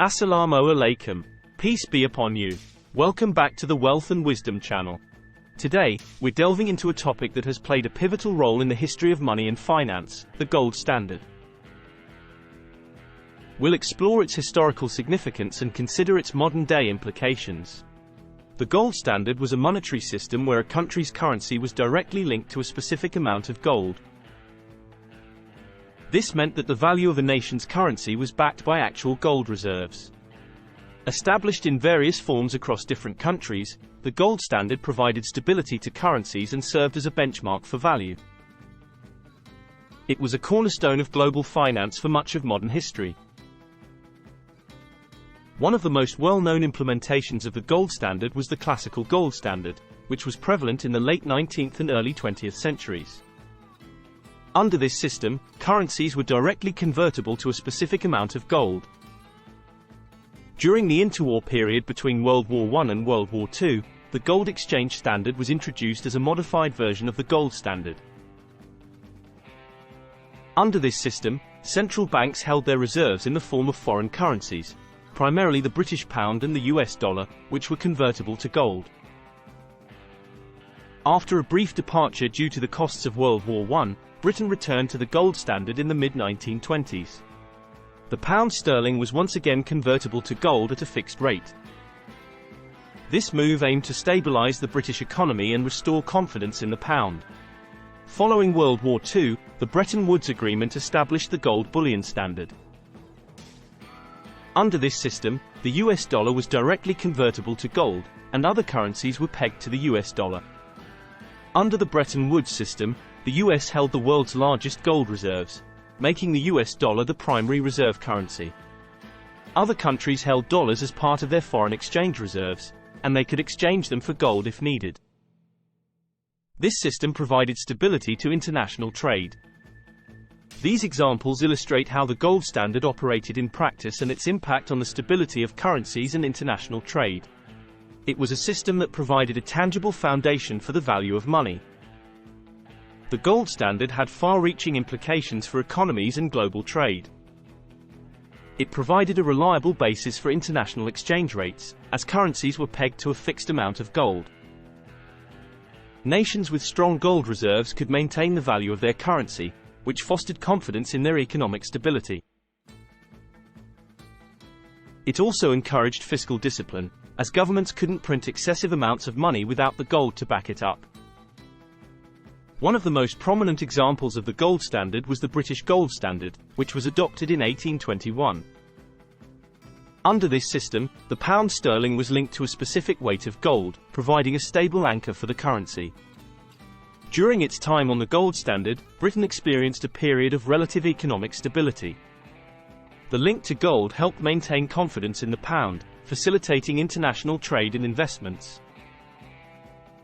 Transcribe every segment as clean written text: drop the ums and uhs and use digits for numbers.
Assalamu alaikum. Peace be upon you. Welcome back to the Wealth and Wisdom channel. Today, we're delving into a topic that has played a pivotal role in the history of money and finance, the gold standard. We'll explore its historical significance and consider its modern-day implications. The gold standard was a monetary system where a country's currency was directly linked to a specific amount of gold. This meant that the value of a nation's currency was backed by actual gold reserves. Established in various forms across different countries, the gold standard provided stability to currencies and served as a benchmark for value. It was a cornerstone of global finance for much of modern history. One of the most well-known implementations of the gold standard was the classical gold standard, which was prevalent in the late 19th and early 20th centuries. Under this system, currencies were directly convertible to a specific amount of gold. During the interwar period between World War I and World War II, the gold exchange standard was introduced as a modified version of the gold standard. Under this system, central banks held their reserves in the form of foreign currencies, primarily the British pound and the US dollar, which were convertible to gold. After a brief departure due to the costs of World War I, Britain returned to the gold standard in the mid-1920s. The pound sterling was once again convertible to gold at a fixed rate. This move aimed to stabilize the British economy and restore confidence in the pound. Following World War II, the Bretton Woods Agreement established the gold bullion standard. Under this system, the US dollar was directly convertible to gold, and other currencies were pegged to the US dollar. Under the Bretton Woods system, the US held the world's largest gold reserves, making the US dollar the primary reserve currency. Other countries held dollars as part of their foreign exchange reserves, and they could exchange them for gold if needed. This system provided stability to international trade. These examples illustrate how the gold standard operated in practice and its impact on the stability of currencies and international trade. It was a system that provided a tangible foundation for the value of money. The gold standard had far-reaching implications for economies and global trade. It provided a reliable basis for international exchange rates, as currencies were pegged to a fixed amount of gold. Nations with strong gold reserves could maintain the value of their currency, which fostered confidence in their economic stability. It also encouraged fiscal discipline, as governments couldn't print excessive amounts of money without the gold to back it up. One of the most prominent examples of the gold standard was the British gold standard, which was adopted in 1821. Under this system, the pound sterling was linked to a specific weight of gold, providing a stable anchor for the currency. During its time on the gold standard, Britain experienced a period of relative economic stability. The link to gold helped maintain confidence in the pound, facilitating international trade and investments.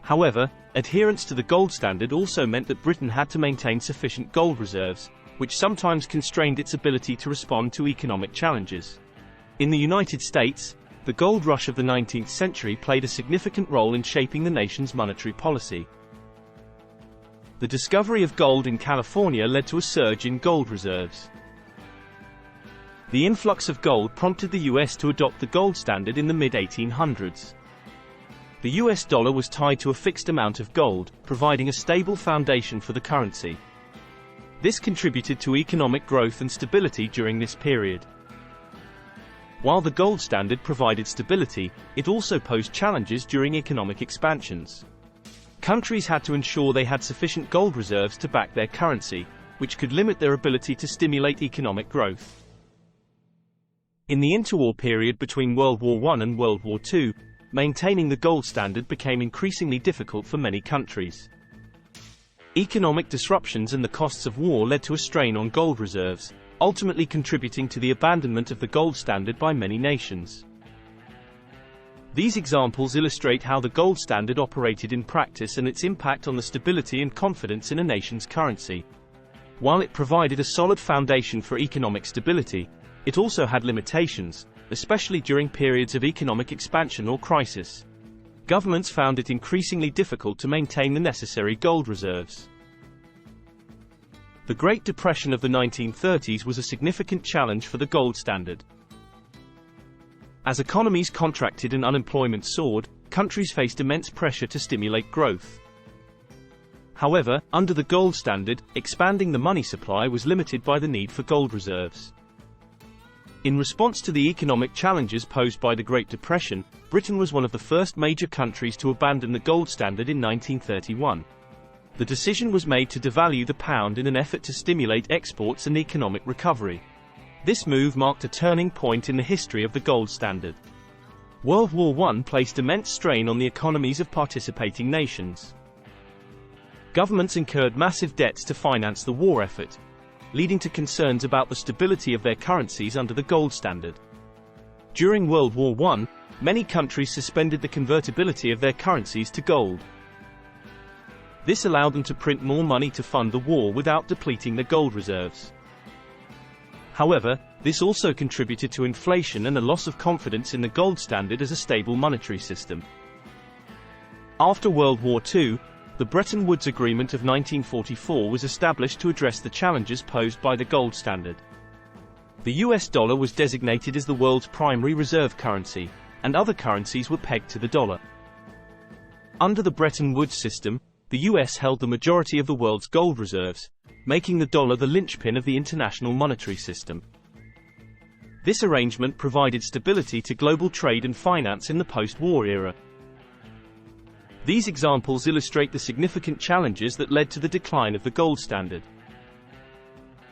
However, adherence to the gold standard also meant that Britain had to maintain sufficient gold reserves, which sometimes constrained its ability to respond to economic challenges. In the United States, the gold rush of the 19th century played a significant role in shaping the nation's monetary policy. The discovery of gold in California led to a surge in gold reserves. The influx of gold prompted the US to adopt the gold standard in the mid-1800s. The US dollar was tied to a fixed amount of gold, providing a stable foundation for the currency. This contributed to economic growth and stability during this period. While the gold standard provided stability, it also posed challenges during economic expansions. Countries had to ensure they had sufficient gold reserves to back their currency, which could limit their ability to stimulate economic growth. In the interwar period between World War I and World War II, maintaining the gold standard became increasingly difficult for many countries. Economic disruptions and the costs of war led to a strain on gold reserves, ultimately contributing to the abandonment of the gold standard by many nations. These examples illustrate how the gold standard operated in practice and its impact on the stability and confidence in a nation's currency. While it provided a solid foundation for economic stability, it also had limitations, especially during periods of economic expansion or crisis. Governments found it increasingly difficult to maintain the necessary gold reserves. The Great Depression of the 1930s was a significant challenge for the gold standard. As economies contracted and unemployment soared, countries faced immense pressure to stimulate growth. However, under the gold standard, expanding the money supply was limited by the need for gold reserves. In response to the economic challenges posed by the Great Depression, Britain was one of the first major countries to abandon the gold standard in 1931. The decision was made to devalue the pound in an effort to stimulate exports and economic recovery. This move marked a turning point in the history of the gold standard. World War I placed immense strain on the economies of participating nations. Governments incurred massive debts to finance the war effort, leading to concerns about the stability of their currencies under the gold standard. During World War I, many countries suspended the convertibility of their currencies to gold. This allowed them to print more money to fund the war without depleting their gold reserves. However, this also contributed to inflation and a loss of confidence in the gold standard as a stable monetary system. After World War II, the Bretton Woods Agreement of 1944 was established to address the challenges posed by the gold standard. The US dollar was designated as the world's primary reserve currency, and other currencies were pegged to the dollar. Under the Bretton Woods system, the US held the majority of the world's gold reserves, making the dollar the linchpin of the international monetary system. This arrangement provided stability to global trade and finance in the post-war era. These examples illustrate the significant challenges that led to the decline of the gold standard.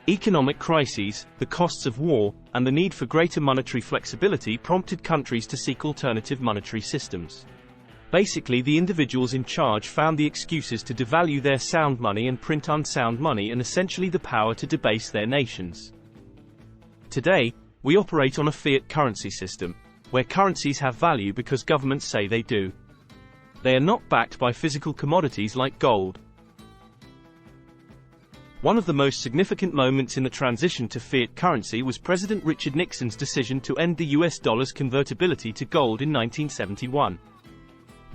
Economic crises, the costs of war, and the need for greater monetary flexibility prompted countries to seek alternative monetary systems. Basically, the individuals in charge found the excuses to devalue their sound money and print unsound money, and essentially the power to debase their nations. Today, we operate on a fiat currency system, where currencies have value because governments say they do. They are not backed by physical commodities like gold. One of the most significant moments in the transition to fiat currency was President Richard Nixon's decision to end the US dollar's convertibility to gold in 1971.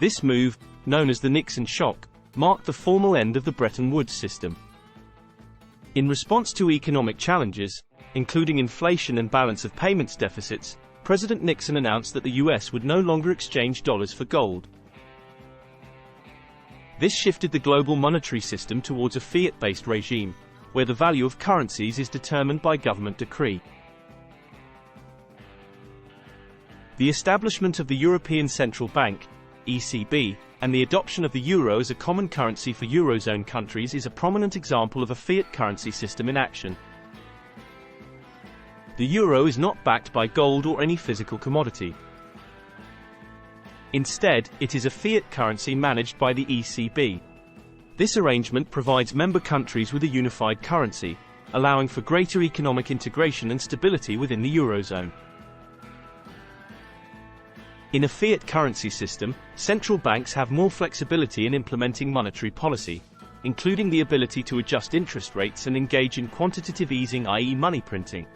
This move, known as the Nixon Shock, marked the formal end of the Bretton Woods system. In response to economic challenges, including inflation and balance of payments deficits, President Nixon announced that the US would no longer exchange dollars for gold. This shifted the global monetary system towards a fiat-based regime, where the value of currencies is determined by government decree. The establishment of the European Central Bank, ECB, and the adoption of the euro as a common currency for Eurozone countries is a prominent example of a fiat currency system in action. The euro is not backed by gold or any physical commodity. Instead, it is a fiat currency managed by the ECB. This arrangement provides member countries with a unified currency, allowing for greater economic integration and stability within the Eurozone. In a fiat currency system, central banks have more flexibility in implementing monetary policy, including the ability to adjust interest rates and engage in quantitative easing, i.e. money printing.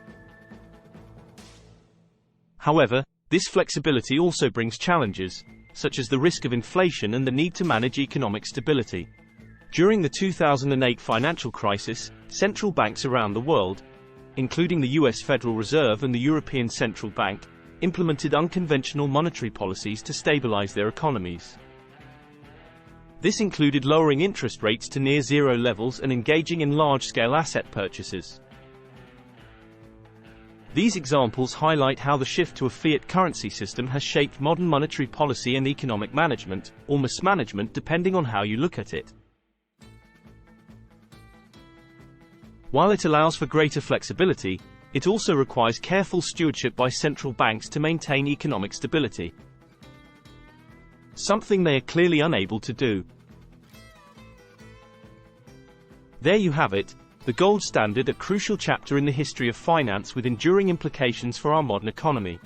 However, this flexibility also brings challenges, such as the risk of inflation and the need to manage economic stability. During the 2008 financial crisis, central banks around the world, including the US Federal Reserve and the European Central Bank, implemented unconventional monetary policies to stabilize their economies. This included lowering interest rates to near zero levels and engaging in large-scale asset purchases. These examples highlight how the shift to a fiat currency system has shaped modern monetary policy and economic management, or mismanagement depending on how you look at it. While it allows for greater flexibility, it also requires careful stewardship by central banks to maintain economic stability. Something they are clearly unable to do. There you have it. The gold standard, a crucial chapter in the history of finance with enduring implications for our modern economy.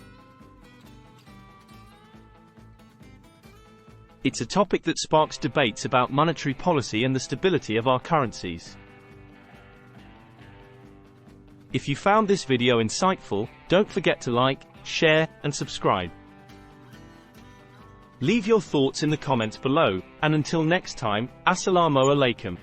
It's a topic that sparks debates about monetary policy and the stability of our currencies. If you found this video insightful, don't forget to like, share, and subscribe. Leave your thoughts in the comments below, and until next time, Assalamu alaikum.